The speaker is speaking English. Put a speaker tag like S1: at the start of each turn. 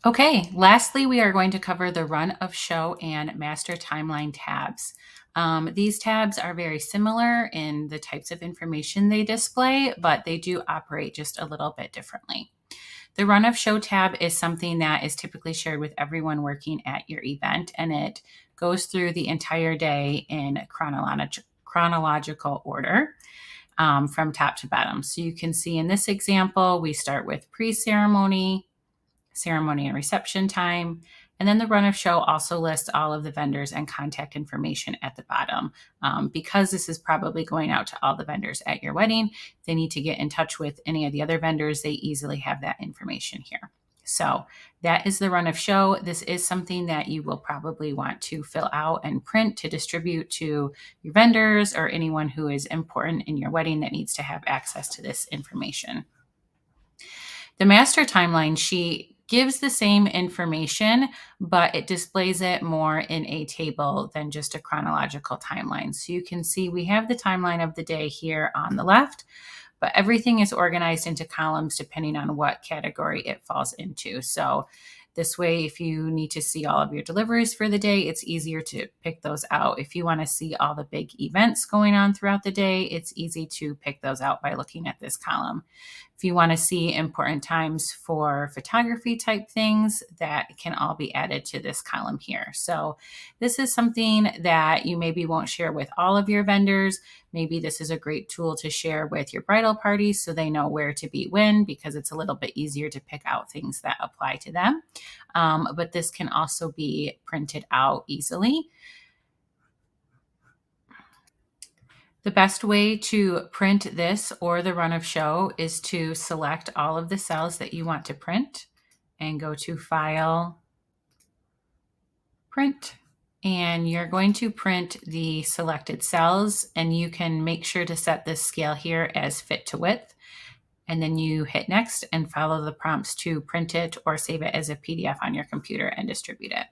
S1: Okay, lastly, we are going to cover the run of show and master timeline tabs. These tabs are very similar in the types of information they display, but they do operate just a little bit differently. The run of show tab is something that is typically shared with everyone working at your event, and it goes through the entire day in chronological order from top to bottom. So you can see in this example, we start with pre ceremony, ceremony and reception time. And then the run of show also lists all of the vendors and contact information at the bottom. Because this is probably going out to all the vendors at your wedding, if they need to get in touch with any of the other vendors, they easily have that information here. So that is the run of show. This is something that you will probably want to fill out and print to distribute to your vendors or anyone who is important in your wedding that needs to have access to this information. The master timeline sheet gives the same information, but it displays it more in a table than just a chronological timeline. So you can see we have the timeline of the day here on the left, but everything is organized into columns depending on what category it falls into. So this way, if you need to see all of your deliveries for the day, it's easier to pick those out. If you want to see all the big events going on throughout the day, it's easy to pick those out by looking at this column. If you want to see important times for photography type things, that can all be added to this column here. So this is something that you maybe won't share with all of your vendors. Maybe this is a great tool to share with your bridal parties so they know where to be when, because it's a little bit easier to pick out things that apply to them. But this can also be printed out easily. The best way to print this or the run of show is to select all of the cells that you want to print and go to File, Print. And you're going to print the selected cells, and you can make sure to set this scale here as fit to width. And then you hit next and follow the prompts to print it or save it as a PDF on your computer and distribute it.